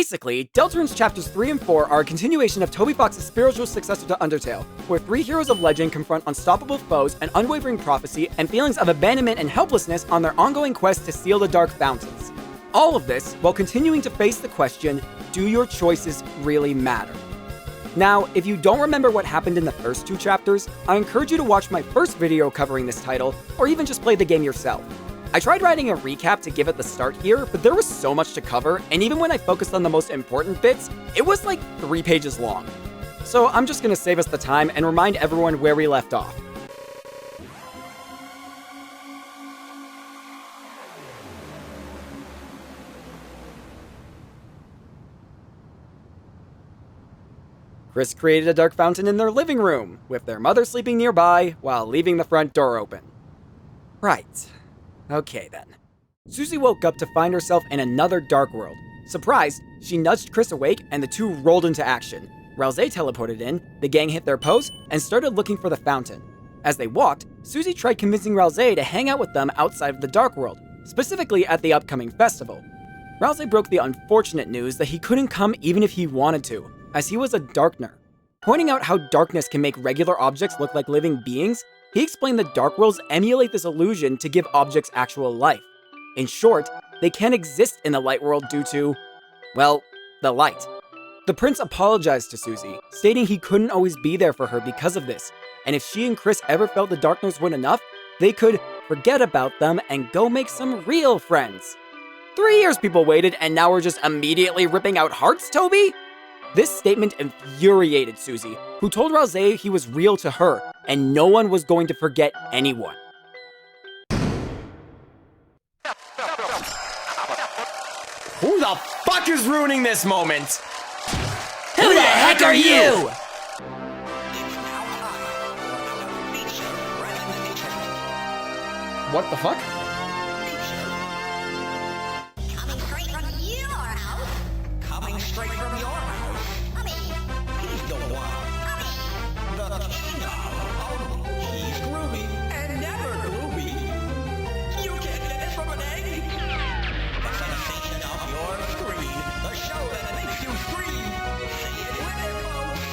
Basically, Deltarune's chapters 3 and 4 are a continuation of Toby Fox's spiritual successor to Undertale, where three heroes of legend confront unstoppable foes, an unwavering prophecy, and feelings of abandonment and helplessness on their ongoing quest to seal the Dark Fountains. All of this while continuing to face the question, do your choices really matter? Now, if you don't remember what happened in the first two chapters, I encourage you to watch my first video covering this title, or even just play the game yourself. I tried writing a recap to give it the start here, but there was so much to cover, and even when I focused on the most important bits, it was like 3 pages long. So I'm just gonna save us the time and remind everyone where we left off. Chris created a dark fountain in their living room, with their mother sleeping nearby while leaving the front door open. Right. Okay then. Susie woke up to find herself in another dark world. Surprised, she nudged Chris awake and the two rolled into action. Ralsei teleported in, the gang hit their post, and started looking for the fountain. As they walked, Susie tried convincing Ralsei to hang out with them outside of the dark world, specifically at the upcoming festival. Ralsei broke the unfortunate news that he couldn't come even if he wanted to, as he was a Darkner. Pointing out how darkness can make regular objects look like living beings, he explained that dark worlds emulate this illusion to give objects actual life. In short, they can't exist in the light world due to, well, the light. The prince apologized to Susie, stating he couldn't always be there for her because of this, and if she and Chris ever felt the Darkners weren't enough, they could forget about them and go make some real friends. 3 years people waited, and now we're just immediately ripping out hearts, Toby? This statement infuriated Susie, who told Ralsei he was real to her, and no one was going to forget anyone. Who the fuck is ruining this moment? Who the heck are you? What the fuck? Coming straight from your house. Coming straight from your house. I mean, he's the one. I mean, the king of. He's groovy and never gloomy. You can't get this from an egg. The sensation of your screen. The show that makes you scream. Say it with it, folks.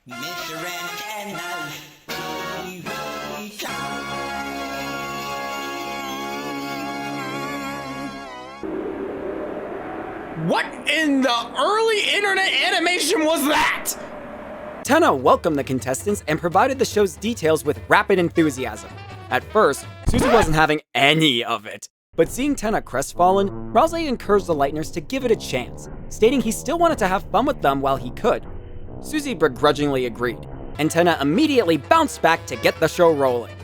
Mr. Antenna's TV show. What in the early internet animation was that? Tenna welcomed the contestants and provided the show's details with rapid enthusiasm. At first, Susie wasn't having any of it, but seeing Tenna crestfallen, Ralsei encouraged the Lightners to give it a chance, stating he still wanted to have fun with them while he could. Susie begrudgingly agreed, and Tenna immediately bounced back to get the show rolling.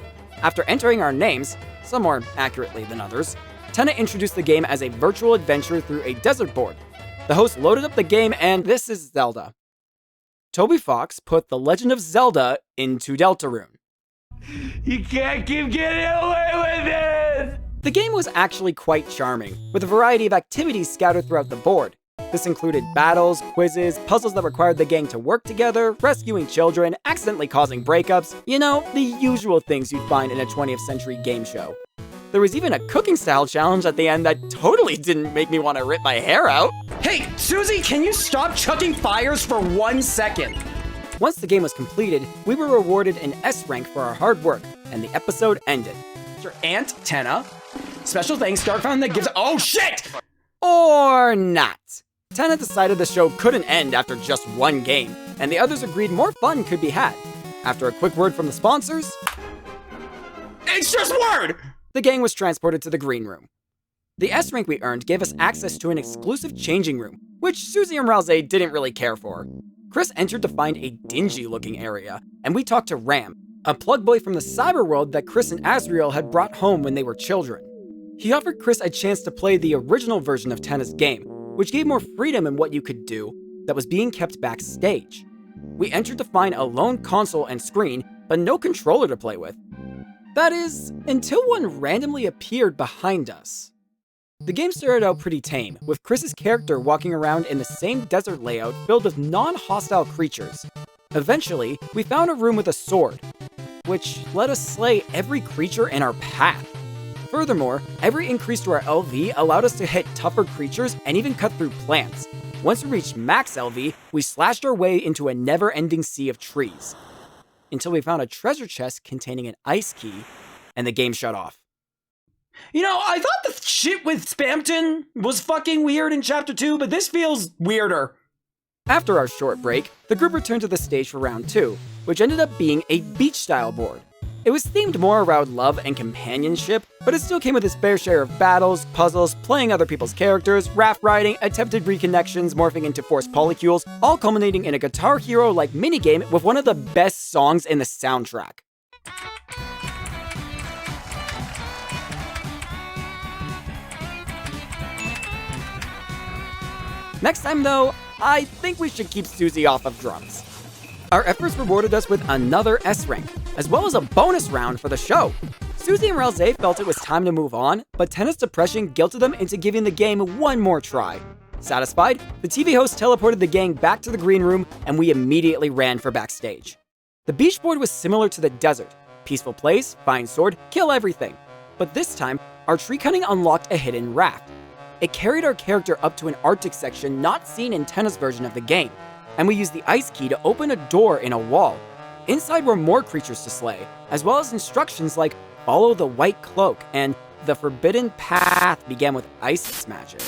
After entering our names, some more accurately than others, Tenna introduced the game as a virtual adventure through a desert board. The host loaded up the game, and this is Zelda. Toby Fox put The Legend of Zelda into Deltarune. You can't keep getting away with this! The game was actually quite charming, with a variety of activities scattered throughout the board. This included battles, quizzes, puzzles that required the gang to work together, rescuing children, accidentally causing breakups, you know, the usual things you'd find in a 20th century game show. There was even a cooking style challenge at the end that totally didn't make me want to rip my hair out. Hey, Susie, can you stop chucking fires for 1 second? Once the game was completed, we were rewarded an S rank for our hard work, and the episode ended. Your Aunt Tenna. Special thanks, Dark Fountain that gives— oh shit! Or not. Tenna decided the show couldn't end after just one game, and the others agreed more fun could be had. After a quick word from the sponsors— it's just word! The gang was transported to the green room. The S rank we earned gave us access to an exclusive changing room, which Susie and Ralsei didn't really care for. Chris entered to find a dingy-looking area, and we talked to Ram, a plug boy from the cyber world that Chris and Asriel had brought home when they were children. He offered Chris a chance to play the original version of Tenna's game, which gave more freedom in what you could do, that was being kept backstage. We entered to find a lone console and screen, but no controller to play with. That is, until one randomly appeared behind us. The game started out pretty tame, with Chris's character walking around in the same desert layout filled with non-hostile creatures. Eventually, we found a room with a sword, which let us slay every creature in our path. Furthermore, every increase to our LV allowed us to hit tougher creatures and even cut through plants. Once we reached max LV, we slashed our way into a never-ending sea of trees. Until we found a treasure chest containing an ice key, and the game shut off. You know, I thought the shit with Spampton was fucking weird in Chapter 2, but this feels weirder. After our short break, the group returned to the stage for round 2, which ended up being a beach-style board. It was themed more around love and companionship, but it still came with its fair share of battles, puzzles, playing other people's characters, raft riding, attempted reconnections morphing into forced polycules, all culminating in a Guitar Hero-like minigame with one of the best songs in the soundtrack. Next time though, I think we should keep Susie off of drums. Our efforts rewarded us with another S rank, as well as a bonus round for the show. Susie and Ralze felt it was time to move on, but Tenna's depression guilted them into giving the game one more try. Satisfied, the TV host teleported the gang back to the green room, and we immediately ran for backstage. The beach board was similar to the desert. Peaceful place, find sword, kill everything. But this time, our tree cutting unlocked a hidden raft. It carried our character up to an Arctic section not seen in Tenna's version of the game, and we used the ice key to open a door in a wall. Inside were more creatures to slay, as well as instructions like follow the white cloak and the forbidden path began with ice magic.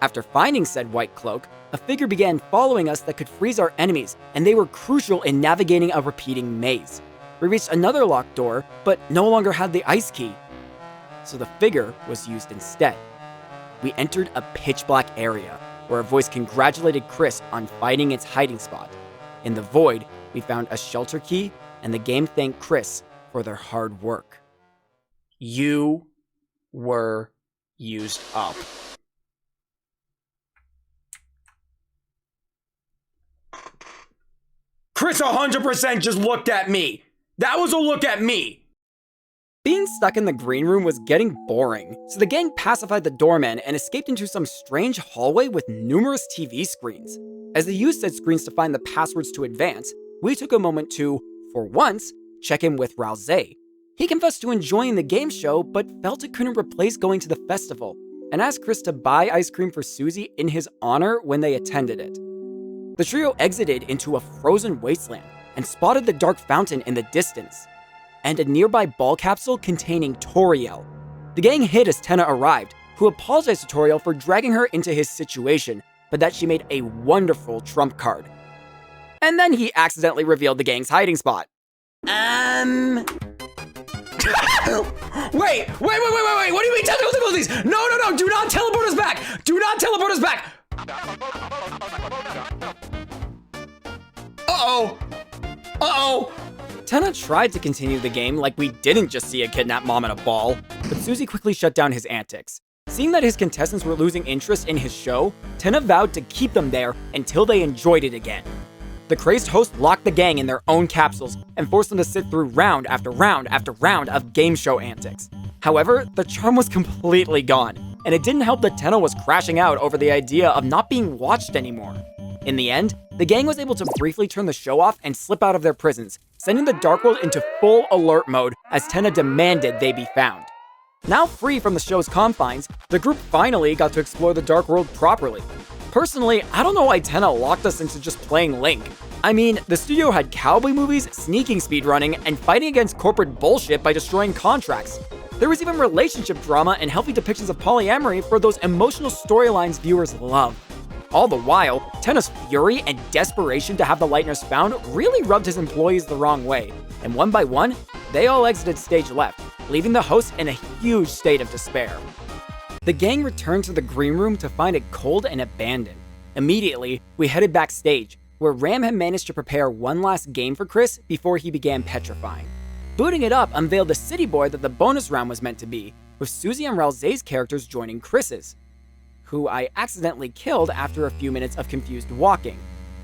After finding said white cloak, a figure began following us that could freeze our enemies, and they were crucial in navigating a repeating maze. We reached another locked door, but no longer had the ice key, so the figure was used instead. We entered a pitch-black area, where a voice congratulated Chris on finding its hiding spot. In the void, we found a shelter key, and the game thanked Chris for their hard work. You were used up. Chris 100% just looked at me. That was a look at me. Being stuck in the green room was getting boring, so the gang pacified the doorman and escaped into some strange hallway with numerous TV screens. As they used said screens to find the passwords to advance, we took a moment to, for once, check in with Ralze. He confessed to enjoying the game show, but felt it couldn't replace going to the festival, and asked Chris to buy ice cream for Susie in his honor when they attended it. The trio exited into a frozen wasteland and spotted the dark fountain in the distance, and a nearby ball capsule containing Toriel. The gang hid as Tenna arrived, who apologized to Toriel for dragging her into his situation, but that she made a wonderful trump card. And then he accidentally revealed the gang's hiding spot. Wait, what do you mean technical difficulties? No, do not teleport us back! Do not teleport us back! Uh-oh! Tenna tried to continue the game like we didn't just see a kidnapped mom at a ball, but Susie quickly shut down his antics. Seeing that his contestants were losing interest in his show, Tenna vowed to keep them there until they enjoyed it again. The crazed host locked the gang in their own capsules and forced them to sit through round after round after round of game show antics. However, the charm was completely gone, and it didn't help that Tenna was crashing out over the idea of not being watched anymore. In the end, the gang was able to briefly turn the show off and slip out of their prisons, sending the Dark World into full alert mode as Tenna demanded they be found. Now free from the show's confines, the group finally got to explore the Dark World properly. Personally, I don't know why Tenna locked us into just playing Link. I mean, the studio had cowboy movies, sneaking speedrunning, and fighting against corporate bullshit by destroying contracts. There was even relationship drama and healthy depictions of polyamory for those emotional storylines viewers love. All the while, Tenna's fury and desperation to have the Lightners found really rubbed his employees the wrong way, and one by one, they all exited stage left, leaving the host in a huge state of despair. The gang returned to the green room to find it cold and abandoned. Immediately, we headed backstage, where Ram had managed to prepare one last game for Chris before he began petrifying. Booting it up unveiled the city boy that the bonus round was meant to be, with Susie and Ralze's characters joining Chris's, who I accidentally killed after a few minutes of confused walking.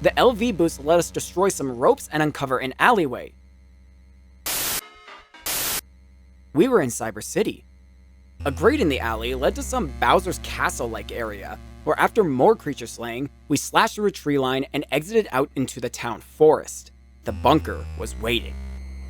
The LV boost let us destroy some ropes and uncover an alleyway. We were in Cyber City. A grate in the alley led to some Bowser's Castle-like area, where after more creature slaying, we slashed through a tree line and exited out into the town forest. The bunker was waiting.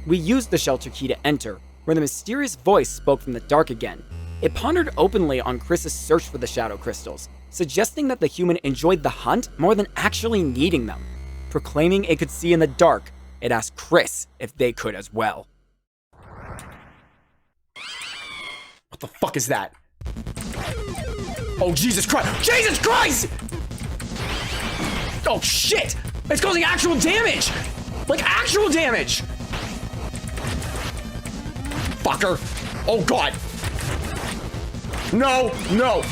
We used the shelter key to enter, where the mysterious voice spoke from the dark again. It pondered openly on Chris's search for the shadow crystals, suggesting that the human enjoyed the hunt more than actually needing them. Proclaiming it could see in the dark, it asked Chris if they could as well. What the fuck is that? Oh, Jesus Christ! Jesus Christ! Oh, shit! It's causing actual damage! Like, actual damage! Fucker! Oh, God! No! No!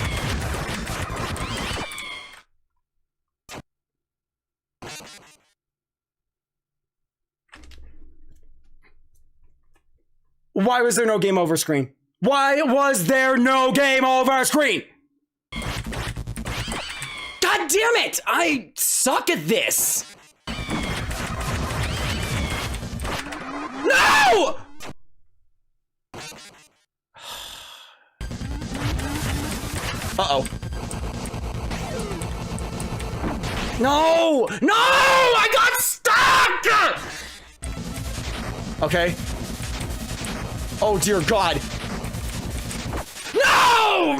Why was there no game over screen? Why was there no game over screen? God damn it! I suck at this! No! Uh-oh. No! No! I got stuck! Okay. Oh, dear God. No!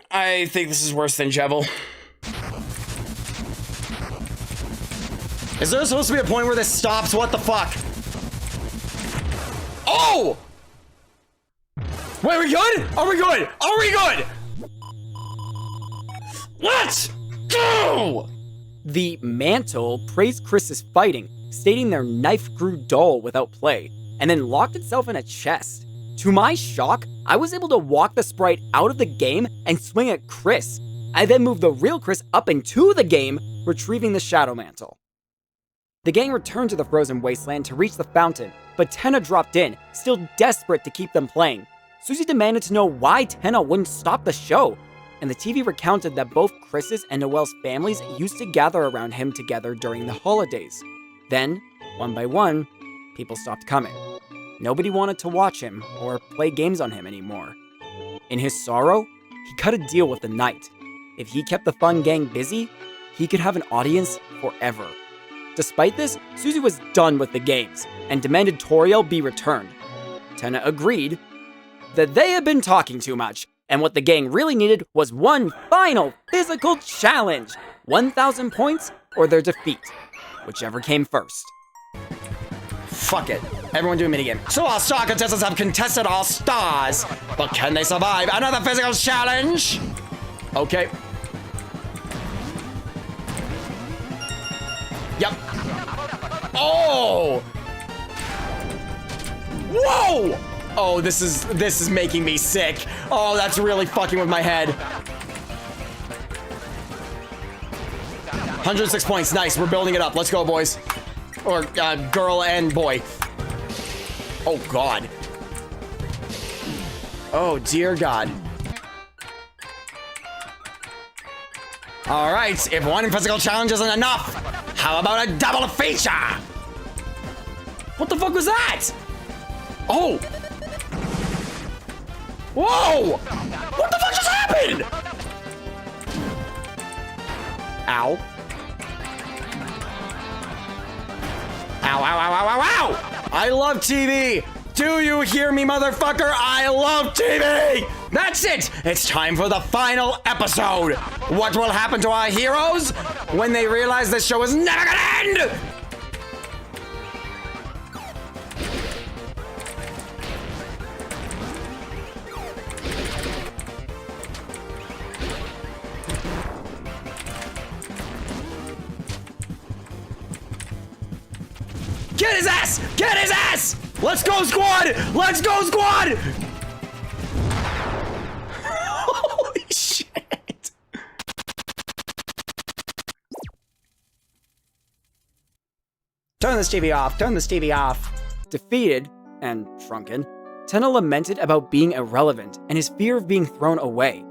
I think this is worse than Jebel. Is there supposed to be a point where this stops? What the fuck? Oh! Wait, are we good? Are we good? Are we good? Let's go! The mantle praised Chris's fighting, stating their knife grew dull without play, and then locked itself in a chest. To my shock, I was able to walk the sprite out of the game and swing at Chris. I then moved the real Chris up into the game, retrieving the shadow mantle. The gang returned to the frozen wasteland to reach the fountain, but Tenna dropped in, still desperate to keep them playing. Susie demanded to know why Tenna wouldn't stop the show, and the TV recounted that both Chris's and Noelle's families used to gather around him together during the holidays. Then, one by one, people stopped coming. Nobody wanted to watch him or play games on him anymore. In his sorrow, he cut a deal with the night. If he kept the fun gang busy, he could have an audience forever. Despite this, Susie was done with the games and demanded Toriel be returned. Tenna agreed that they had been talking too much, and what the gang really needed was one final physical challenge, 1,000 points or their defeat, whichever came first. Fuck it. Everyone do a minigame. So our star contestants have contested all stars, but can they survive another physical challenge? Okay. Yep. Oh! Whoa! Oh, this is making me sick. Oh, that's really fucking with my head. 106 points. Nice. We're building it up. Let's go, boys. Or girl and boy. Oh, God. Oh, dear God. All right. If one physical challenge isn't enough, how about a double feature? What the fuck was that? Oh. Whoa! What the fuck just happened? Ow. Ow, ow, ow, ow, ow, ow! I love TV! Do you hear me, motherfucker? I love TV! That's it! It's time for the final episode! What will happen to our heroes when they realize this show is never gonna end? Get his ass! Get his ass! Let's go, squad! Let's go, squad! Holy shit! Turn this TV off. Turn this TV off. Defeated, and shrunken, Tenna lamented about being irrelevant and his fear of being thrown away.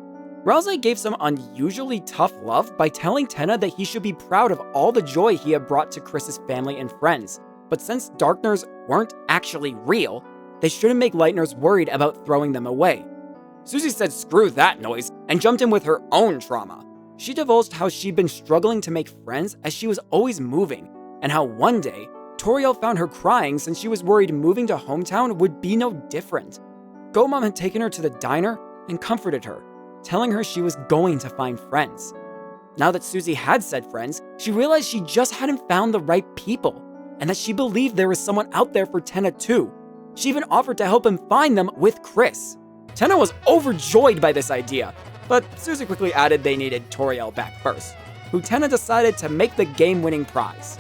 Rousey gave some unusually tough love by telling Tenna that he should be proud of all the joy he had brought to Chris's family and friends. But since Darkners weren't actually real, they shouldn't make Lightners worried about throwing them away. Susie said screw that noise and jumped in with her own trauma. She divulged how she'd been struggling to make friends as she was always moving, and how one day Toriel found her crying since she was worried moving to hometown would be no different. Goemon had taken her to the diner and comforted her, telling her she was going to find friends. Now that Susie had said friends, she realized she just hadn't found the right people, and that she believed there was someone out there for Tenna too. She even offered to help him find them with Chris. Tenna was overjoyed by this idea, but Susie quickly added they needed Toriel back first, who Tenna decided to make the game-winning prize.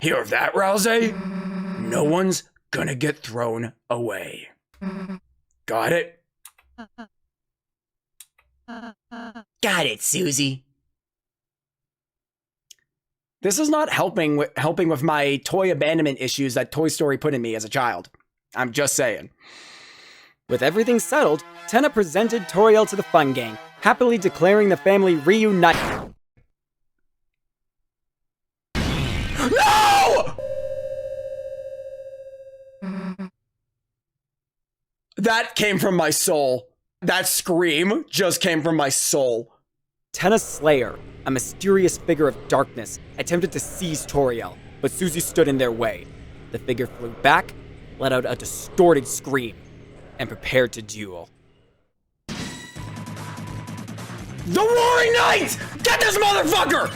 Hear that, Rouse? No one's gonna get thrown away. Got it? Got it, Susie. This is not helping with my toy abandonment issues that Toy Story put in me as a child. I'm just saying. With everything settled, Tenna presented Toriel to the fun gang, happily declaring the family reunited. No! That came from my soul. That scream just came from my soul. Tenna's Slayer, a mysterious figure of darkness, attempted to seize Toriel, but Susie stood in their way. The figure flew back, let out a distorted scream, and prepared to duel. The Roaring Knight! Get this motherfucker!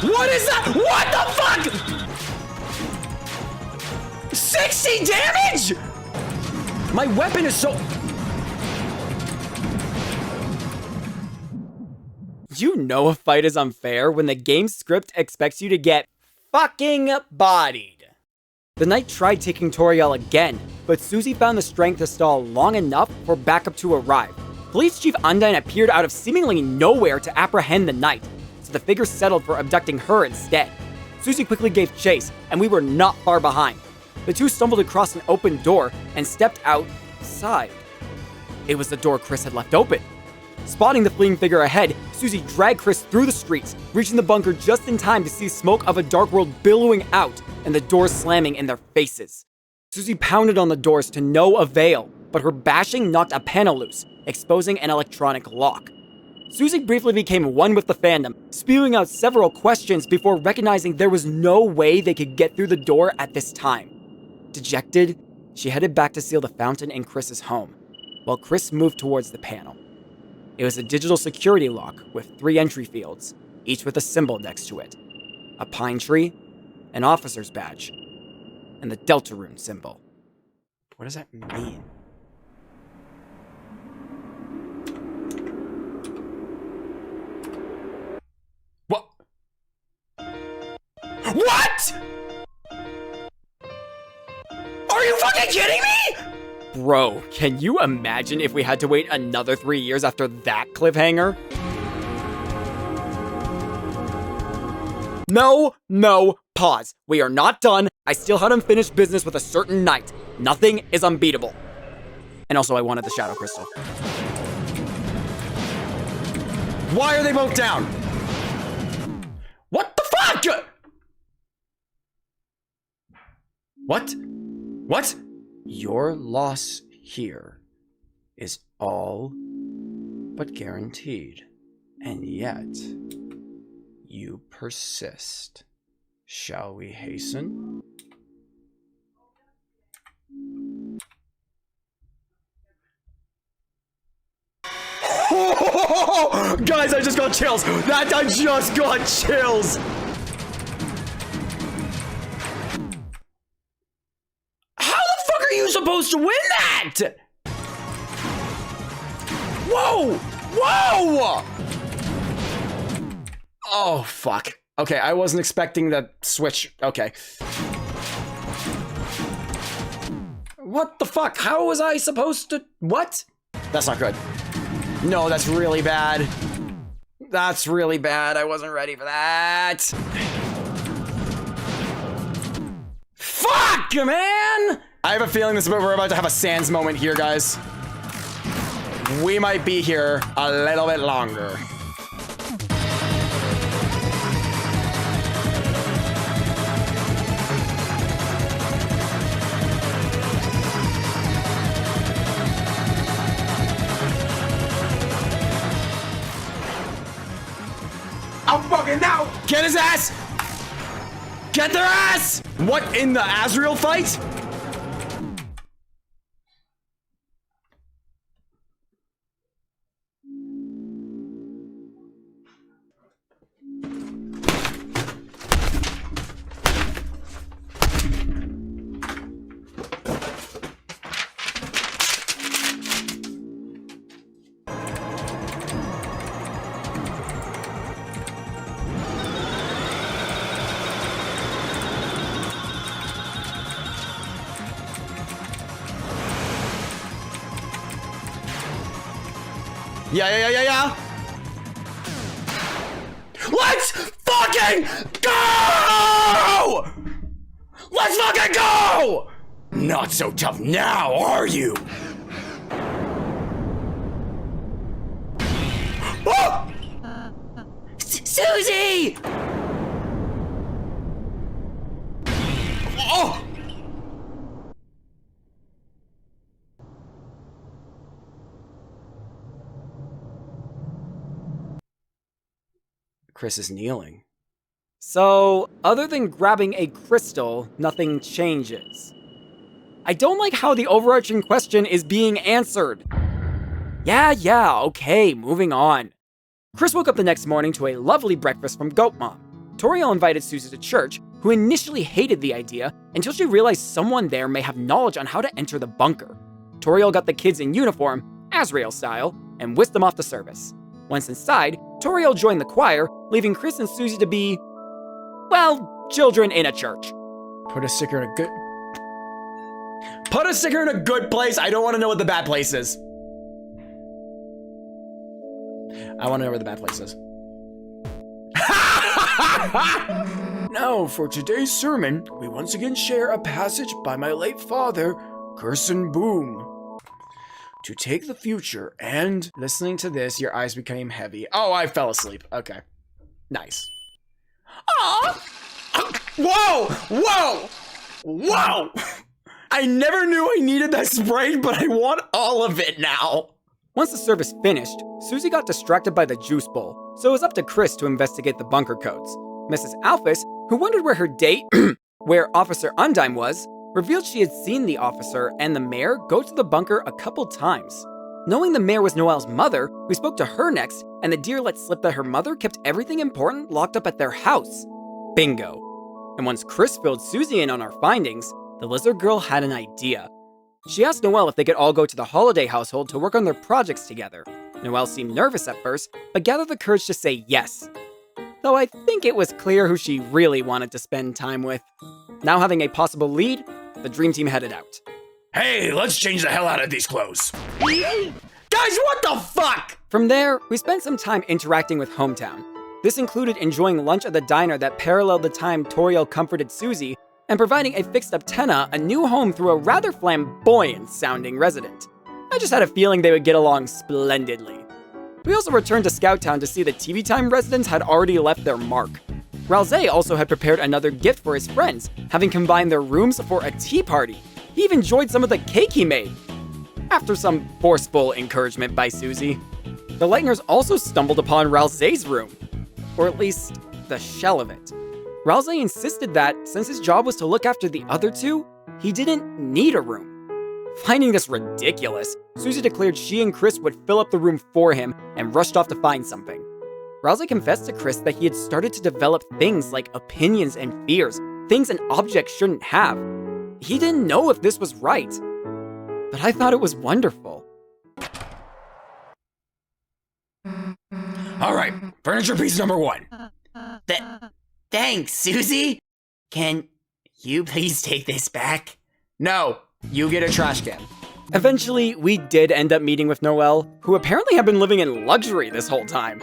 What is that? What the fuck? 60 damage? My weapon is so... You know a fight is unfair when the game script expects you to get fucking bodied. The knight tried taking Toriel again, but Susie found the strength to stall long enough for backup to arrive. Police Chief Undyne appeared out of seemingly nowhere to apprehend the knight, so the figure settled for abducting her instead. Susie quickly gave chase, and we were not far behind. The two stumbled across an open door and stepped outside. It was the door Chris had left open. Spotting the fleeing figure ahead, Susie dragged Chris through the streets, reaching the bunker just in time to see smoke of a dark world billowing out and the doors slamming in their faces. Susie pounded on the doors to no avail, but her bashing knocked a panel loose, exposing an electronic lock. Susie briefly became one with the fandom, spewing out several questions before recognizing there was no way they could get through the door at this time. Dejected, she headed back to seal the fountain in Chris's home, while Chris moved towards the panel. It was a digital security lock with 3 entry fields, each with a symbol next to it. A pine tree, an officer's badge, and the Deltarune symbol. What does that mean? What? What? Are you fucking kidding me? Bro, can you imagine if we had to wait another 3 years after that cliffhanger? No, pause. We are not done. I still had unfinished business with a certain knight. Nothing is unbeatable. And also, I wanted the Shadow Crystal. Why are they both down? What the fuck? What? Your loss here is all but guaranteed, and yet you persist. Shall we hasten? Guys, I just got chills. I just got chills. Are you supposed to win that? Whoa! Oh, fuck. Okay, I wasn't expecting the switch. Okay. What the fuck? How was I supposed to... What? That's not good. No, that's really bad. That's really bad. I wasn't ready for that. Fuck, man! I have a feeling we're about to have a Sans moment here, guys. We might be here a little bit longer. I'm fucking out! Get his ass! Get their ass! What, in the Azrael fight? Yeah. Let's fucking go! Let's fucking go! Not so tough now, are you? Oh! Susie! Oh! Chris is kneeling. So, other than grabbing a crystal, nothing changes. I don't like how the overarching question is being answered. Yeah, okay, moving on. Chris woke up the next morning to a lovely breakfast from Goat Mom. Toriel invited Susie to church, who initially hated the idea until she realized someone there may have knowledge on how to enter the bunker. Toriel got the kids in uniform, Azrael style, and whisked them off to service. Once inside, Toriel joined the choir, leaving Chris and Susie to be, well, children in a church. Put a sticker in a good place. I don't want to know what the bad place is. I want to know where the bad place is. Now, for today's sermon, we once again share a passage by my late father, Gerson Boom. To take the future and... Listening to this, your eyes became heavy. Oh, I fell asleep. Okay. Nice. Whoa! I never knew I needed that spray, but I want all of it now. Once the service finished, Susie got distracted by the juice bowl, so it was up to Chris to investigate the bunker codes. Mrs. Alphys, who wondered where her date, where Officer Undime was, revealed she had seen the officer and the mayor go to the bunker a couple times. Knowing the mayor was Noelle's mother, we spoke to her next, and the dear let slip that her mother kept everything important locked up at their house. Bingo. And once Chris filled Susie in on our findings, the lizard girl had an idea. She asked Noelle if they could all go to the Holiday household to work on their projects together. Noelle seemed nervous at first, but gathered the courage to say yes. Though I think it was clear who she really wanted to spend time with. Now having a possible lead, the dream team headed out. Hey, let's change the hell out of these clothes. Guys, what the fuck? From there, we spent some time interacting with Hometown. This included enjoying lunch at the diner that paralleled the time Toriel comforted Susie, and providing a fixed-up Tenna a new home through a rather flamboyant-sounding resident. I just had a feeling they would get along splendidly. We also returned to Scout Town to see the TV Time residents had already left their mark. Ralze also had prepared another gift for his friends, having combined their rooms for a tea party. He even enjoyed some of the cake he made, after some forceful encouragement by Susie. The Lightners also stumbled upon Ralze's room, or at least the shell of it. Ralze insisted that, since his job was to look after the other two, he didn't need a room. Finding this ridiculous, Susie declared she and Chris would fill up the room for him and rushed off to find something. Ralze confessed to Chris that he had started to develop things like opinions and fears, things an object shouldn't have. He didn't know if this was right, but I thought it was wonderful. All right, furniture piece number 1. Thanks, Susie. Can you please take this back? No, you get a trash can. Eventually, we did end up meeting with Noelle, who apparently had been living in luxury this whole time.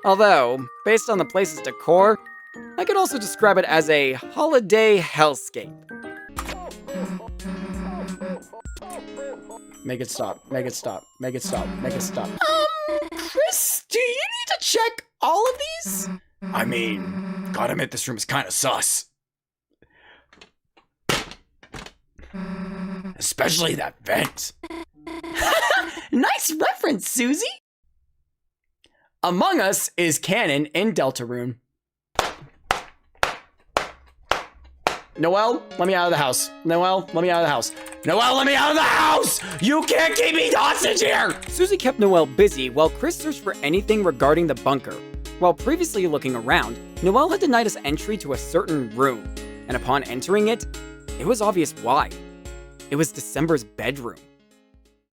Although, based on the place's decor, I could also describe it as a holiday hellscape. Make it stop, make it stop, make it stop, make it stop. Chris, do you need to check all of these? I mean, gotta admit this room is kinda sus. Especially that vent. Nice reference, Susie. Among Us is canon in Deltarune. Noelle, let me out of the house. Noelle, let me out of the house. Noelle, let me out of the house! You can't keep me hostage here! Susie kept Noelle busy while Chris searched for anything regarding the bunker. While previously looking around, Noelle had denied us entry to a certain room, and upon entering it, it was obvious why. It was December's bedroom.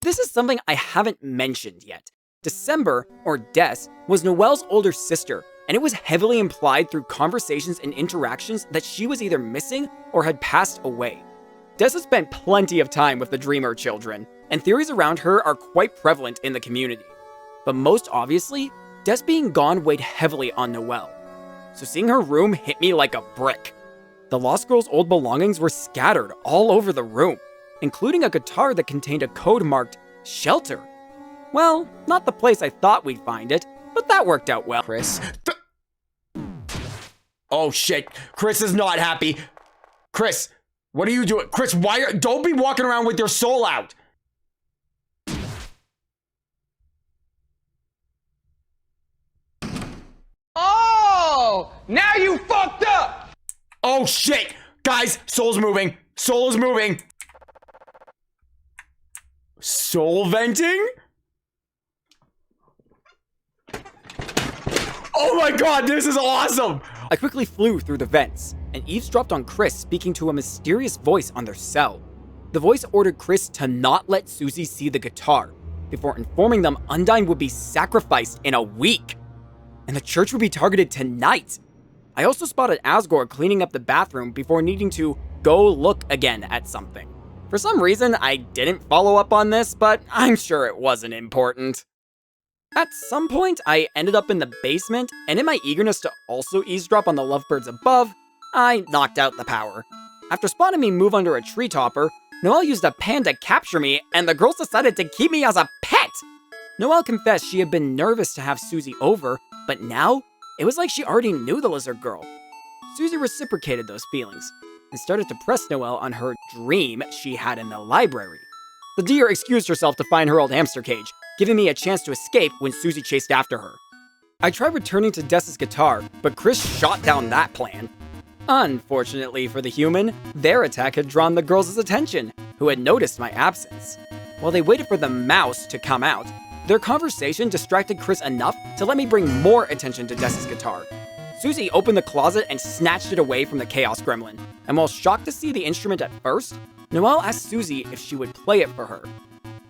This is something I haven't mentioned yet. December, or Des, was Noelle's older sister, and it was heavily implied through conversations and interactions that she was either missing or had passed away. Des has spent plenty of time with the Dreamer children, and theories around her are quite prevalent in the community. But most obviously, Des being gone weighed heavily on Noelle. So seeing her room hit me like a brick. The Lost Girl's old belongings were scattered all over the room, including a guitar that contained a code marked shelter. Well, not the place I thought we'd find it, but that worked out well. Chris. Oh shit, Chris is not happy. Chris, what are you doing? Chris, don't be walking around with your soul out. Oh! Now you fucked up! Oh shit! Guys, soul's moving. Soul is moving. Soul venting? Oh my god, this is awesome! I quickly flew through the vents and eavesdropped on Chris speaking to a mysterious voice on their cell. The voice ordered Chris to not let Susie see the guitar, before informing them Undyne would be sacrificed in a week, and the church would be targeted tonight. I also spotted Asgore cleaning up the bathroom before needing to go look again at something. For some reason, I didn't follow up on this, but I'm sure it wasn't important. At some point, I ended up in the basement, and in my eagerness to also eavesdrop on the lovebirds above, I knocked out the power. After spotting me move under a tree topper, Noelle used a pan to capture me, and the girls decided to keep me as a pet! Noelle confessed she had been nervous to have Susie over, but now, it was like she already knew the lizard girl. Susie reciprocated those feelings, and started to press Noelle on her dream she had in the library. The deer excused herself to find her old hamster cage, giving me a chance to escape when Susie chased after her. I tried returning to Des's guitar, but Chris shot down that plan. Unfortunately for the human, their attack had drawn the girls' attention, who had noticed my absence. While they waited for the mouse to come out, their conversation distracted Chris enough to let me bring more attention to Des's guitar. Susie opened the closet and snatched it away from the Chaos Gremlin, and while shocked to see the instrument at first, Noelle asked Susie if she would play it for her.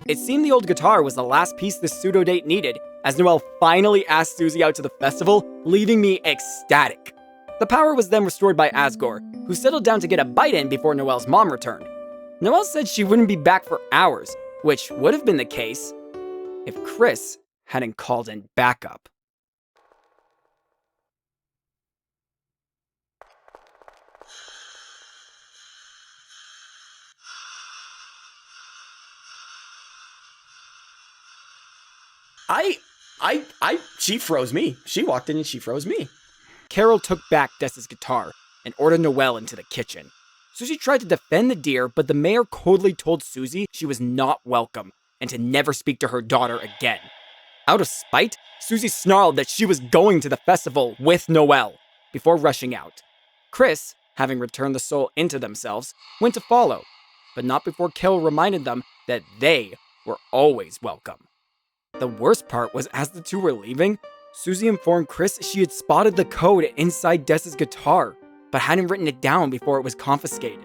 It seemed the old guitar was the last piece this pseudo-date needed, as Noelle finally asked Susie out to the festival, leaving me ecstatic. The power was then restored by Asgore, who settled down to get a bite in before Noelle's mom returned. Noelle said she wouldn't be back for hours, which would have been the case if Chris hadn't called in backup. She froze me. She walked in and she froze me. Carol took back Des's guitar and ordered Noelle into the kitchen. Susie tried to defend the deer, but the mayor coldly told Susie she was not welcome and to never speak to her daughter again. Out of spite, Susie snarled that she was going to the festival with Noelle before rushing out. Chris, having returned the soul into themselves, went to follow, but not before Carol reminded them that they were always welcome. The worst part was as the two were leaving, Susie informed Chris she had spotted the code inside Des's guitar, but hadn't written it down before it was confiscated.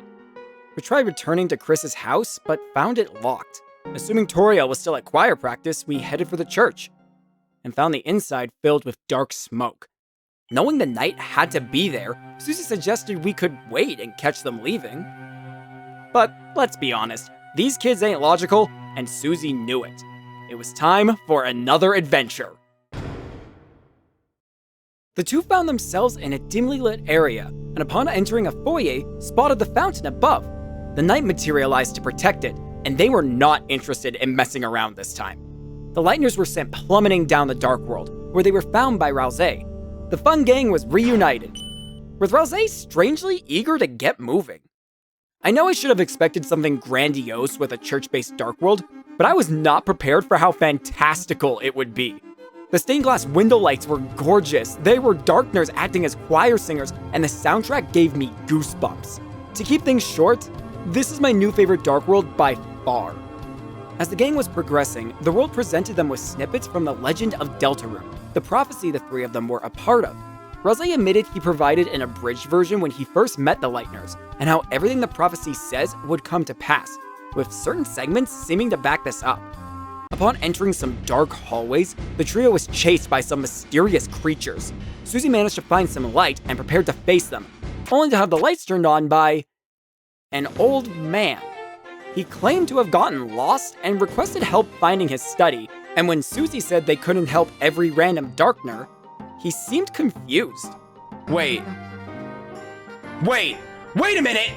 We tried returning to Chris's house, but found it locked. Assuming Toriel was still at choir practice, we headed for the church, and found the inside filled with dark smoke. Knowing the night had to be there, Susie suggested we could wait and catch them leaving. But let's be honest, these kids ain't logical, and Susie knew it. It was time for another adventure. The two found themselves in a dimly lit area, and upon entering a foyer, spotted the fountain above. The knight materialized to protect it, and they were not interested in messing around this time. The Lightners were sent plummeting down the Dark World, where they were found by Rousey. The fun gang was reunited, with Rousey strangely eager to get moving. I know I should have expected something grandiose with a church-based Dark World, but I was not prepared for how fantastical it would be. The stained glass window lights were gorgeous, they were Darkners acting as choir singers, and the soundtrack gave me goosebumps. To keep things short, this is my new favorite Dark World by far. As the gang was progressing, the world presented them with snippets from the legend of Deltarune, the prophecy the three of them were a part of. Rose admitted he provided an abridged version when he first met the Lightners, and how everything the prophecy says would come to pass, with certain segments seeming to back this up. Upon entering some dark hallways, the trio was chased by some mysterious creatures. Susie managed to find some light and prepared to face them, only to have the lights turned on by an old man. He claimed to have gotten lost and requested help finding his study, and when Susie said they couldn't help every random Darkner, he seemed confused. Wait a minute!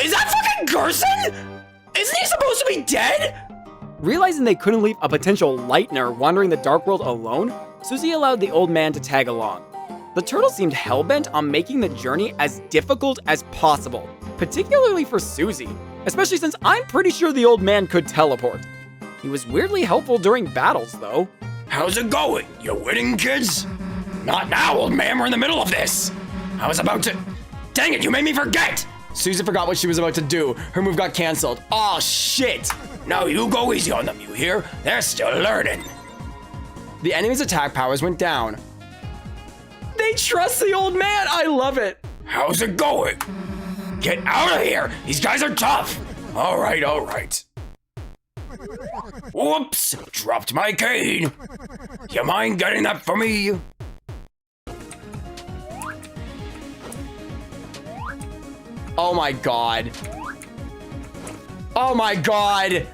Is that fucking Gerson? Isn't he supposed to be dead? Realizing they couldn't leave a potential Lightner wandering the Dark World alone, Susie allowed the old man to tag along. The turtle seemed hellbent on making the journey as difficult as possible, particularly for Susie, especially since I'm pretty sure the old man could teleport. He was weirdly helpful during battles, though. How's it going? You winning, kids? Not now, old man, we're in the middle of this. I was about to... Dang it, you made me forget! Susie forgot what she was about to do. Her move got canceled. Oh shit! No, you go easy on them, you hear? They're still learning. The enemy's attack powers went down. They trust the old man! I love it! How's it going? Get out of here! These guys are tough! Alright. Whoops! Dropped my cane! You mind getting that for me? Oh my god. Oh my god!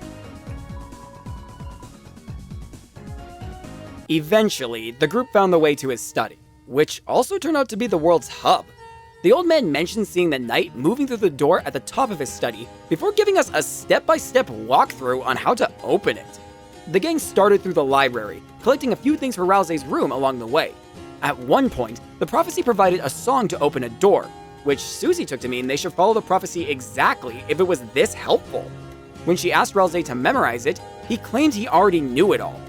Eventually, the group found the way to his study, which also turned out to be the world's hub. The old man mentioned seeing the knight moving through the door at the top of his study before giving us a step-by-step walkthrough on how to open it. The gang started through the library, collecting a few things for Rousey's room along the way. At one point, the prophecy provided a song to open a door, which Susie took to mean they should follow the prophecy exactly if it was this helpful. When she asked Rousey to memorize it, he claimed he already knew it all.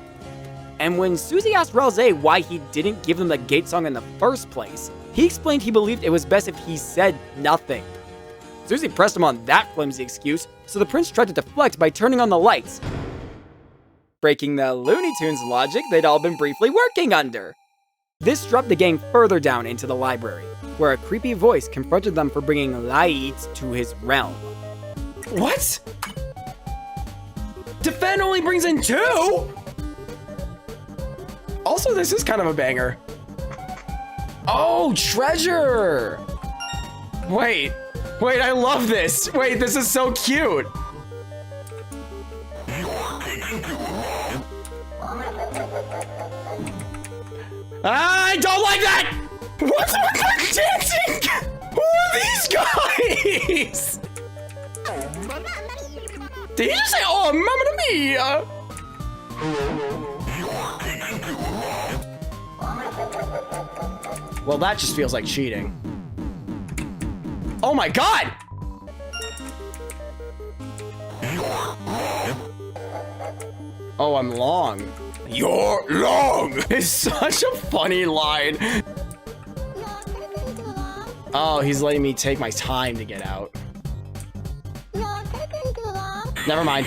And when Susie asked Rousey why he didn't give them the gate song in the first place, he explained he believed it was best if he said nothing. Susie pressed him on that flimsy excuse, so the prince tried to deflect by turning on the lights, breaking the Looney Tunes logic they'd all been briefly working under. This dropped the gang further down into the library, where a creepy voice confronted them for bringing light to his realm. What? Defend only brings in 2? Also, this is kind of a banger. Oh, treasure! Wait, I love this. Wait, this is so cute. I don't like that! What's with the dancing? Who are these guys? Did he just say, oh, mamma mia? Well, that just feels like cheating. Oh my god! Oh, I'm long. You're long! It's such a funny line. Oh, he's letting me take my time to get out. Never mind.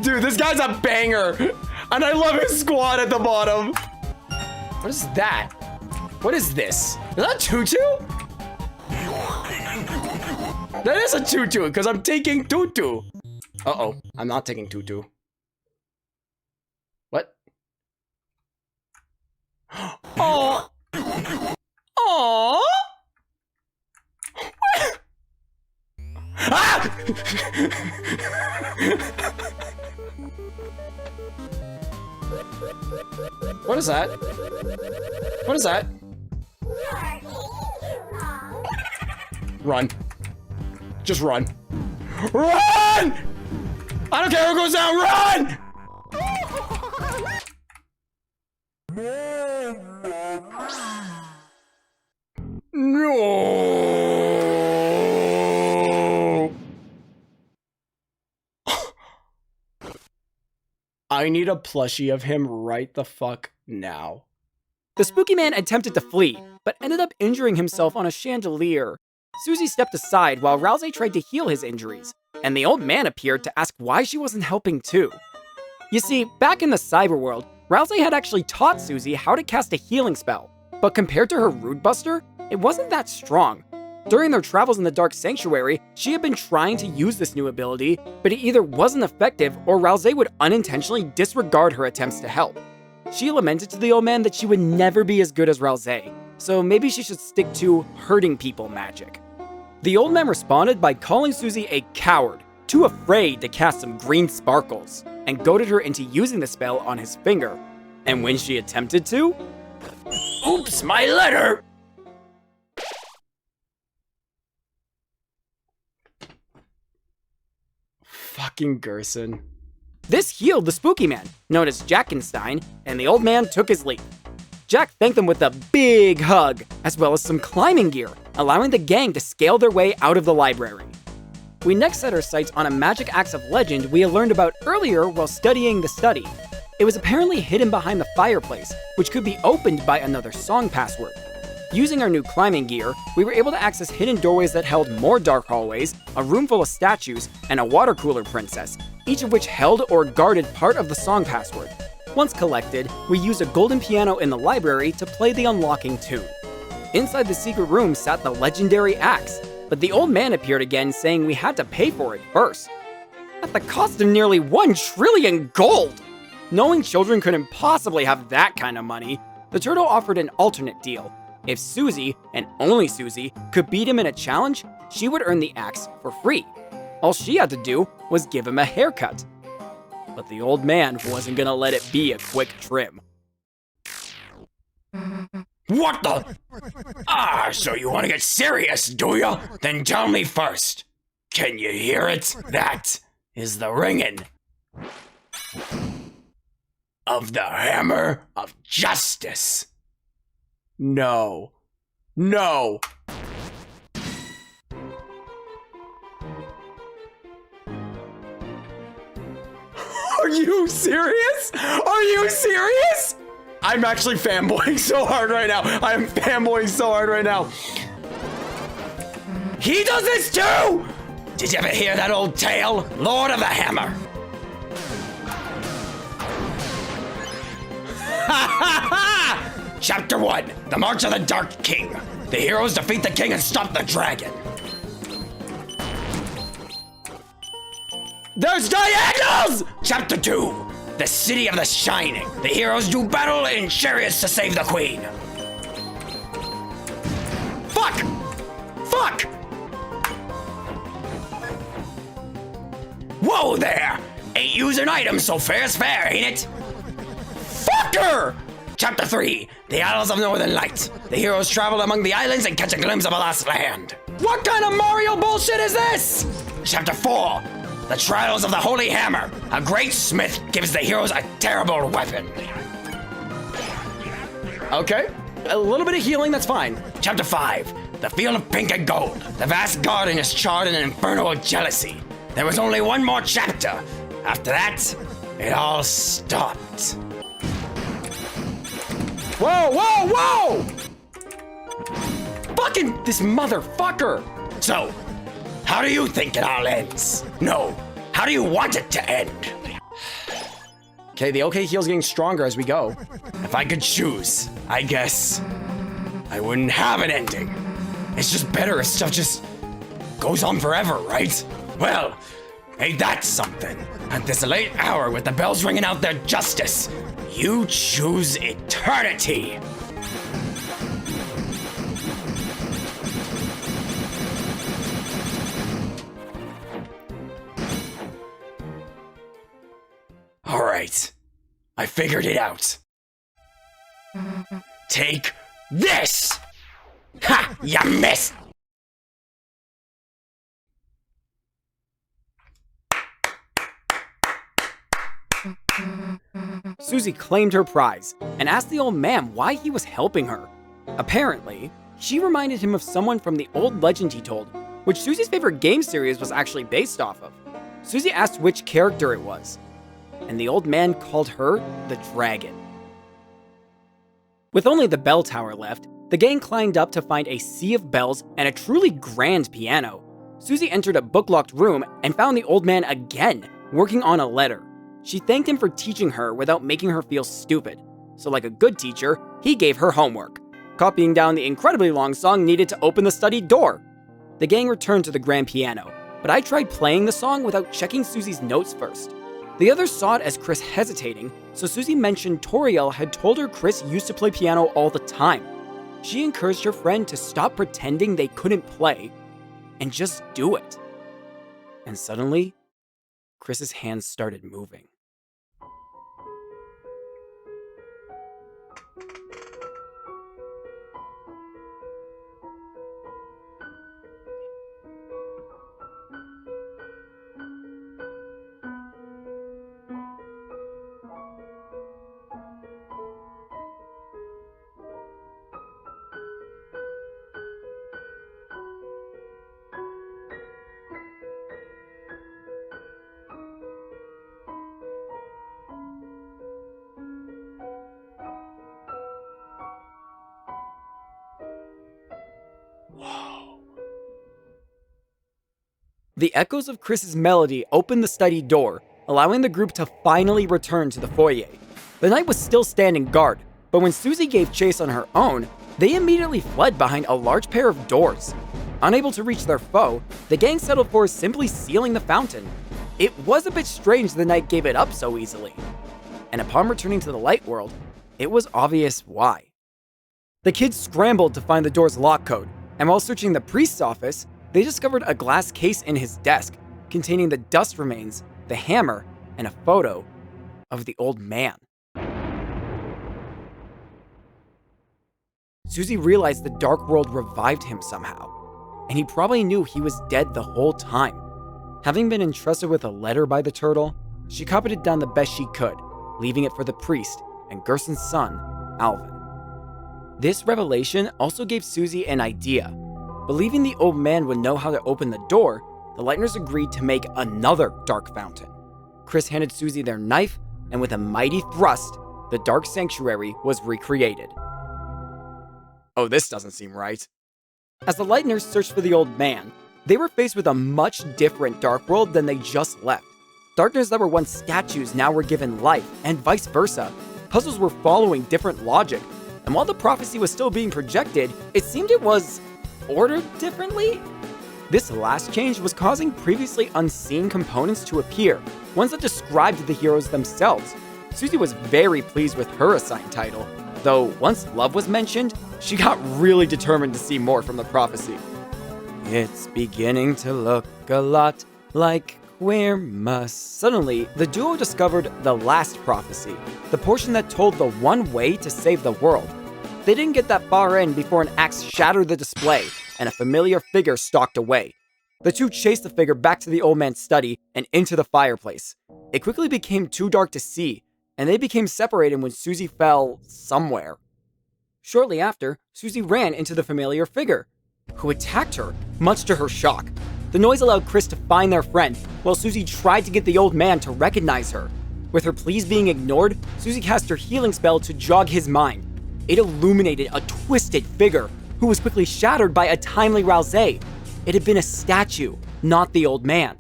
Dude, this guy's a banger. And I love his squad at the bottom. What is that? What is this? Is that a tutu? That is a tutu, because I'm taking tutu. Uh-oh, I'm not taking tutu. What? Oh. Oh. Ah! What is that? What is that? Run. Just run. Run! I don't care who goes down, run! No! I need a plushie of him right the fuck now. The spooky man attempted to flee, but ended up injuring himself on a chandelier. Susie stepped aside while Rousey tried to heal his injuries, and the old man appeared to ask why she wasn't helping too. You see, back in the cyber world, Rousey had actually taught Susie how to cast a healing spell, but compared to her Root Buster, it wasn't that strong. During their travels in the Dark Sanctuary, she had been trying to use this new ability, but it either wasn't effective or Rousey would unintentionally disregard her attempts to help. She lamented to the old man that she would never be as good as Rousey, so maybe she should stick to hurting people magic. The old man responded by calling Susie a coward, too afraid to cast some green sparkles, and goaded her into using the spell on his finger. And when she attempted to... Oops, my letter! Fucking Gerson. This healed the spooky man, known as Jackenstein, and the old man took his leave. Jack thanked them with a big hug, as well as some climbing gear, allowing the gang to scale their way out of the library. We next set our sights on a magic axe of legend we had learned about earlier while studying the study. It was apparently hidden behind the fireplace, which could be opened by another song password. Using our new climbing gear, we were able to access hidden doorways that held more dark hallways, a room full of statues, and a water cooler princess, each of which held or guarded part of the song password. Once collected, we used a golden piano in the library to play the unlocking tune. Inside the secret room sat the legendary axe, but the old man appeared again saying we had to pay for it first. At the cost of nearly 1 trillion gold! Knowing children couldn't possibly have that kind of money, the turtle offered an alternate deal. If Susie, and only Susie, could beat him in a challenge, she would earn the axe for free. All she had to do was give him a haircut. But the old man wasn't gonna let it be a quick trim. What the? So you want to get serious, do you? Then tell me first. Can you hear it? That is the ringing of the hammer of justice. No. No. Are you serious? Are you serious? I'm actually fanboying so hard right now. I am fanboying so hard right now. He does this too! Did you ever hear that old tale? Lord of the Hammer. Chapter 1, The March of the Dark King. The heroes defeat the king and stop the dragon. There's diagonals! Chapter 2, The City of the Shining. The heroes do battle in chariots to save the queen. Fuck! Fuck! Whoa there! Ain't using items so fair's fair, ain't it? Fucker! Chapter 3, The Isles of Northern Light. The heroes travel among the islands and catch a glimpse of a lost land. What kind of Mario bullshit is this? Chapter 4, The Trials of the Holy Hammer. A great smith gives the heroes a terrible weapon. Okay, a little bit of healing, that's fine. Chapter 5, The Field of Pink and Gold. The vast garden is charred in an inferno of jealousy. There was only one more chapter. After that, it all stopped. Whoa, whoa, whoa! Fucking this motherfucker! So, how do you think it all ends? No, how do you want it to end? Okay, the OK heal's getting stronger as we go. If I could choose, I guess I wouldn't have an ending. It's just better if stuff just goes on forever, right? Well, ain't that something? At this late hour with the bells ringing out their justice, you choose eternity. All right, I figured it out. Take this! Ha! You missed! Susie claimed her prize and asked the old man why he was helping her. Apparently, she reminded him of someone from the old legend he told, which Susie's favorite game series was actually based off of. Susie asked which character it was. and the old man called her the Dragon. With only the bell tower left, the gang climbed up to find a sea of bells and a truly grand piano. Susie entered a book-locked room and found the old man again, working on a letter. She thanked him for teaching her without making her feel stupid. So like a good teacher, he gave her homework, copying down the incredibly long song needed to open the study door. The gang returned to the grand piano, but I tried playing the song without checking Susie's notes first. The others saw it as Chris hesitating, so Susie mentioned Toriel had told her Chris used to play piano all the time. She encouraged her friend to stop pretending they couldn't play and just do it. And suddenly, Chris's hands started moving. The echoes of Chris's melody opened the study door, allowing the group to finally return to the foyer. The knight was still standing guard, but when Susie gave chase on her own, they immediately fled behind a large pair of doors. Unable to reach their foe, the gang settled for simply sealing the fountain. It was a bit strange the knight gave it up so easily. And upon returning to the light world, it was obvious why. The kids scrambled to find the door's lock code, and while searching the priest's office, they discovered a glass case in his desk containing the dust remains, the hammer, and a photo of the old man. Susie realized the dark world revived him somehow, and he probably knew he was dead the whole time. Having been entrusted with a letter by the turtle, she copied it down the best she could, leaving it for the priest and Gerson's son, Alvin. This revelation also gave Susie an idea. Believing the old man would know how to open the door, the Lightners agreed to make another dark fountain. Chris handed Susie their knife, and with a mighty thrust, the dark sanctuary was recreated. Oh, this doesn't seem right. As the Lightners searched for the old man, they were faced with a much different dark world than they just left. Darkness that were once statues now were given life, and vice versa. Puzzles were following different logic, and while the prophecy was still being projected, it seemed it was ordered differently? This last change was causing previously unseen components to appear, ones that described the heroes themselves. Susie was very pleased with her assigned title, though once love was mentioned, she got really determined to see more from the prophecy. It's beginning to look a lot like Queermas. Suddenly, the duo discovered the last prophecy, the portion that told the one way to save the world. They didn't get that far in before an axe shattered the display, and a familiar figure stalked away. The two chased the figure back to the old man's study and into the fireplace. It quickly became too dark to see, and they became separated when Susie fell somewhere. Shortly after, Susie ran into the familiar figure, who attacked her, much to her shock. The noise allowed Chris to find their friend, while Susie tried to get the old man to recognize her. With her pleas being ignored, Susie cast her healing spell to jog his mind. It illuminated a twisted figure, who was quickly shattered by a timely Rousey. It had been a statue, not the old man.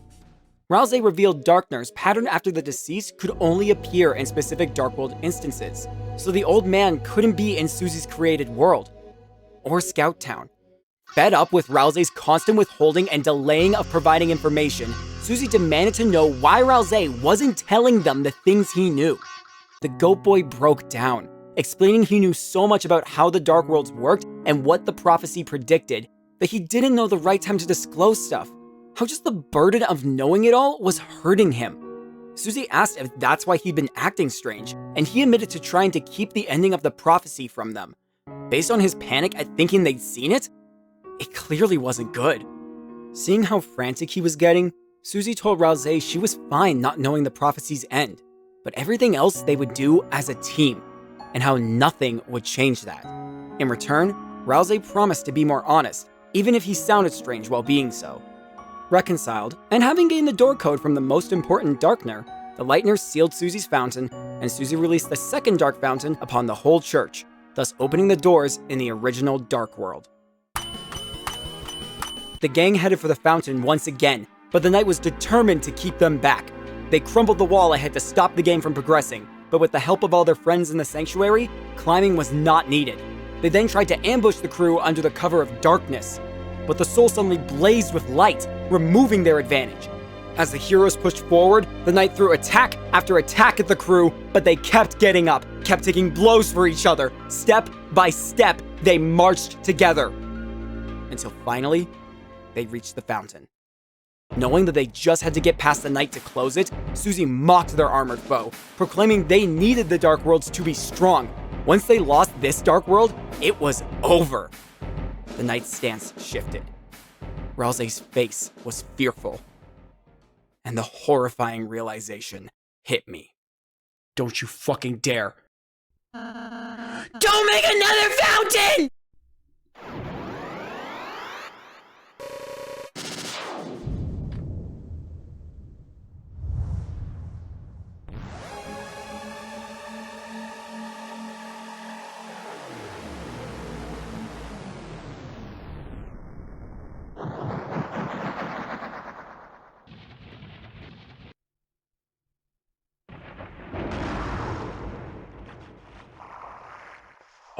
Rousey revealed Darkners patterned after the deceased could only appear in specific Dark World instances, so the old man couldn't be in Susie's created world, or Scout Town. Fed up with Rousey's constant withholding and delaying of providing information, Susie demanded to know why Rousey wasn't telling them the things he knew. The goat boy broke down, explaining he knew so much about how the Dark Worlds worked and what the prophecy predicted, that he didn't know the right time to disclose stuff. How just the burden of knowing it all was hurting him. Susie asked if that's why he'd been acting strange, and he admitted to trying to keep the ending of the prophecy from them. Based on his panic at thinking they'd seen it, it clearly wasn't good. Seeing how frantic he was getting, Susie told Rousey she was fine not knowing the prophecy's end, but everything else they would do as a team, and how nothing would change that. In return, Rousey promised to be more honest, even if he sounded strange while being so. Reconciled, and having gained the door code from the most important Darkner, The Lightners sealed Susie's fountain, and Susie released the second dark fountain upon the whole church, thus opening the doors in the original Dark World. The gang headed for the fountain once again, but the knight was determined to keep them back. They crumbled the wall ahead to stop the game from progressing, but with the help of all their friends in the sanctuary, climbing was not needed. They then tried to ambush the crew under the cover of darkness, but the soul suddenly blazed with light, removing their advantage. As the heroes pushed forward, the knight threw attack after attack at the crew, but they kept getting up, kept taking blows for each other. Step by step, they marched together. Until finally, they reached the fountain. Knowing that they just had to get past the knight to close it, Susie mocked their armored foe, proclaiming they needed the Dark Worlds to be strong. Once they lost this Dark World, it was over. The knight's stance shifted. Ralse's face was fearful. And the horrifying realization hit me. Don't you fucking dare. Don't make another fountain!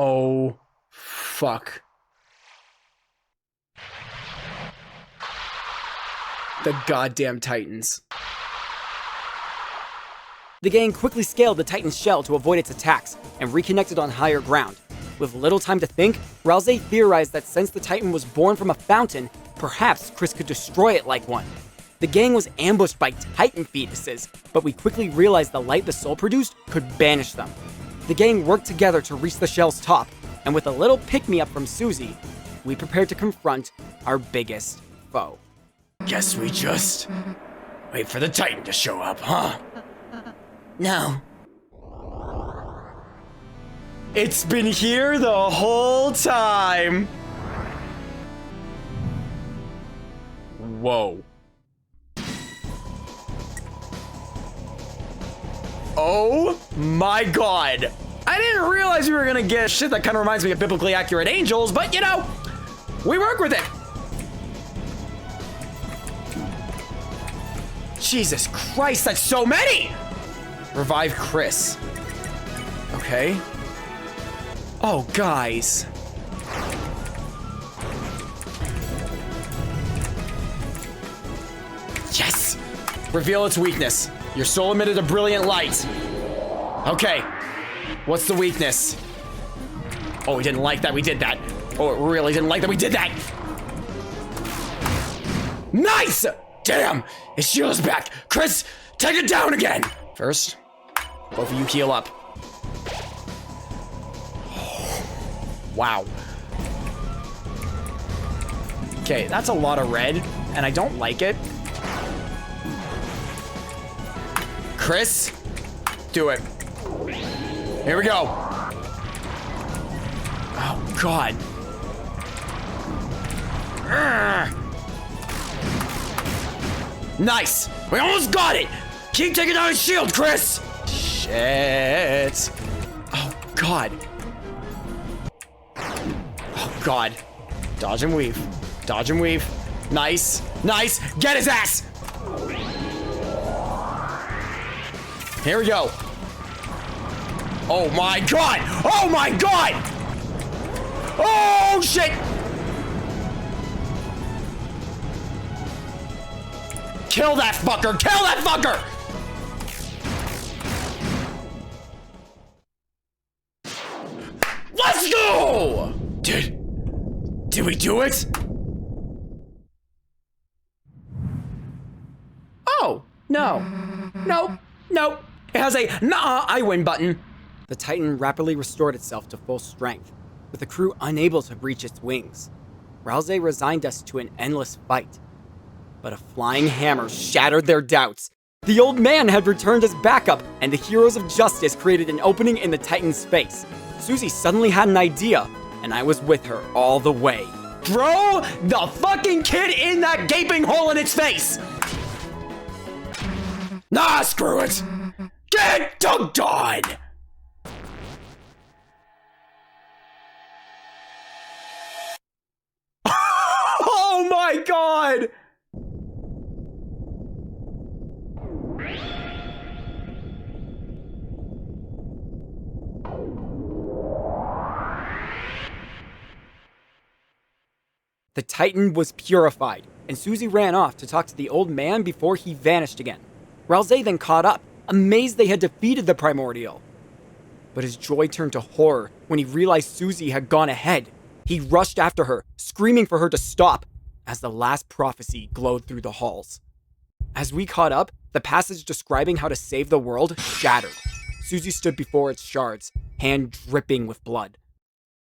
Oh, fuck. The goddamn Titans. The gang quickly scaled the Titan's shell to avoid its attacks and reconnected on higher ground. With little time to think, Ralse theorized that since the Titan was born from a fountain, perhaps Chris could destroy it like one. The gang was ambushed by Titan fetuses, but we quickly realized the light the soul produced could banish them. The gang worked together to reach the shell's top, and with a little pick-me-up from Susie, we prepared to confront our biggest foe. Guess we just wait for the Titan to show up, huh? No. It's been here the whole time! Whoa. Oh my god! I didn't realize we were gonna get shit that kind of reminds me of biblically accurate angels, but you know, we work with it! Jesus Christ, that's so many! Revive Chris. Okay. Oh, guys. Yes! Reveal its weakness. Your soul emitted a brilliant light. Okay. What's the weakness? Oh, we didn't like that we did that. Oh, it really didn't like that we did that. Nice! Damn! His shield is back. Chris, take it down again! First, both of you heal up. Wow. Okay, that's a lot of red, and I don't like it. Chris, do it. Here we go. Oh, God. Urgh. Nice. We almost got it. Keep taking down his shield, Chris. Shit. Oh, God. Oh, God. Dodge and weave. Dodge and weave. Nice. Nice. Get his ass. Here we go. Oh, my God. Oh, my God. Oh, shit. Kill that fucker. Kill that fucker. Let's go! Did we do it? Oh, no. Nope. Nope. It has a "Nah, I win" button. The Titan rapidly restored itself to full strength, with the crew unable to breach its wings. Ralse resigned us to an endless fight. But a flying hammer shattered their doubts. The old man had returned as backup, and the heroes of justice created an opening in the Titan's space. Susie suddenly had an idea, and I was with her all the way. Throw the fucking kid in that gaping hole in its face! Nah, screw it! Get dunked on! Oh my god! The Titan was purified, and Susie ran off to talk to the old man before he vanished again. Ralsei then caught up, amazed they had defeated the Primordial. But his joy turned to horror when he realized Susie had gone ahead. He rushed after her, screaming for her to stop, as the last prophecy glowed through the halls. As we caught up, the passage describing how to save the world shattered. Susie stood before its shards, hand dripping with blood.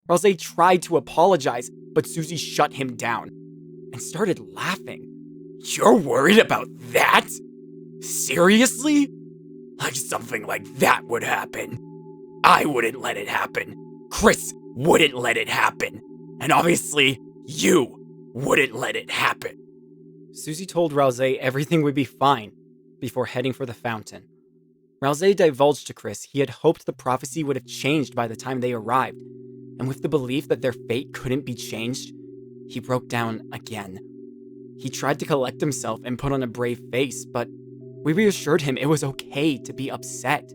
Ralsei tried to apologize, but Susie shut him down and started laughing. You're worried about that? Seriously? Like something like that would happen. I wouldn't let it happen. Chris wouldn't let it happen. And obviously, you wouldn't let it happen. Susie told Ralsei everything would be fine before heading for the fountain. Ralsei divulged to Chris he had hoped the prophecy would have changed by the time they arrived, and with the belief that their fate couldn't be changed, he broke down again. He tried to collect himself and put on a brave face, but we reassured him it was okay to be upset,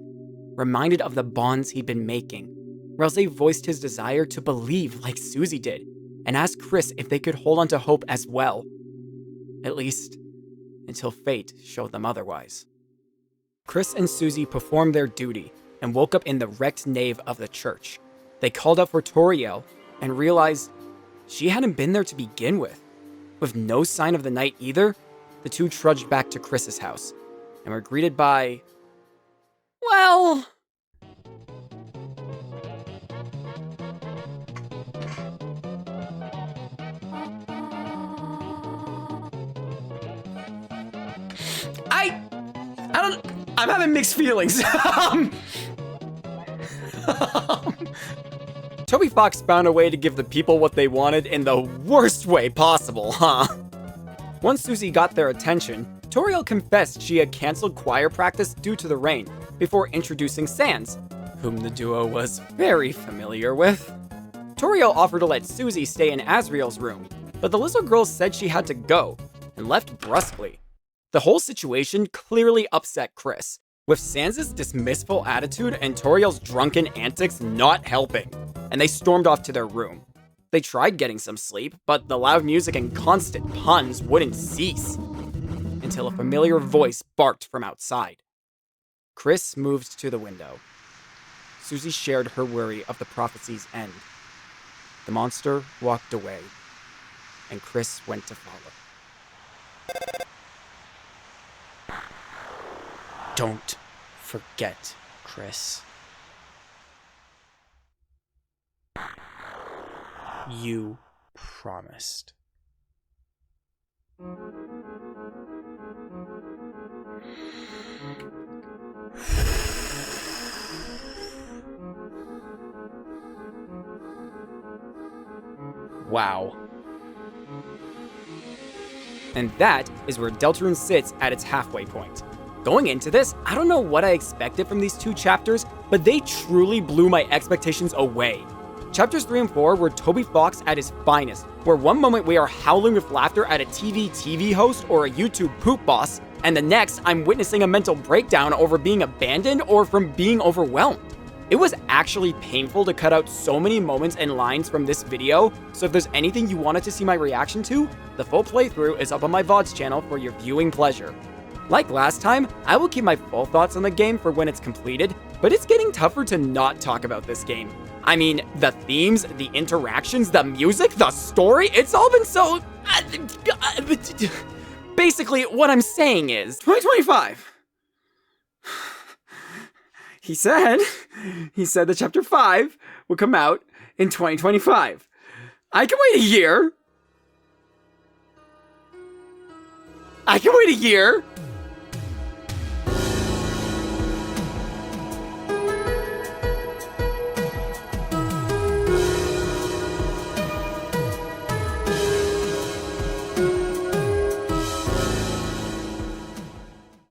reminded of the bonds he'd been making. Ralsei voiced his desire to believe like Susie did, and asked Chris if they could hold on to hope as well. At least, until fate showed them otherwise. Chris and Susie performed their duty and woke up in the wrecked nave of the church. They called out for Toriel and realized she hadn't been there to begin with. With no sign of the knight either, the two trudged back to Chris's house and were greeted by, well, I'm having mixed feelings. Toby Fox found a way to give the people what they wanted in the worst way possible, huh? Once Susie got their attention, Toriel confessed she had canceled choir practice due to the rain, before introducing Sans, whom the duo was very familiar with. Toriel offered to let Susie stay in Asriel's room, but the little girl said she had to go, and left brusquely. The whole situation clearly upset Chris, with Sans' dismissful attitude and Toriel's drunken antics not helping, and they stormed off to their room. They tried getting some sleep, but the loud music and constant puns wouldn't cease, until a familiar voice barked from outside. Chris moved to the window. Susie shared her worry of the prophecy's end. The monster walked away, and Chris went to follow. Don't forget, Chris. You promised. Wow. And that is where Deltarune sits at its halfway point. Going into this, I don't know what I expected from these two chapters, but they truly blew my expectations away. Chapters 3 and 4 were Toby Fox at his finest, where one moment we are howling with laughter at a TV host or a YouTube poop boss, and the next I'm witnessing a mental breakdown over being abandoned or from being overwhelmed. It was actually painful to cut out so many moments and lines from this video, so if there's anything you wanted to see my reaction to, the full playthrough is up on my VODs channel for your viewing pleasure. Like last time, I will keep my full thoughts on the game for when it's completed, but it's getting tougher to not talk about this game. I mean, the themes, the interactions, the music, the story, it's all been so... Basically, what I'm saying is... 2025. He said that chapter 5 would come out in 2025. I can wait a year.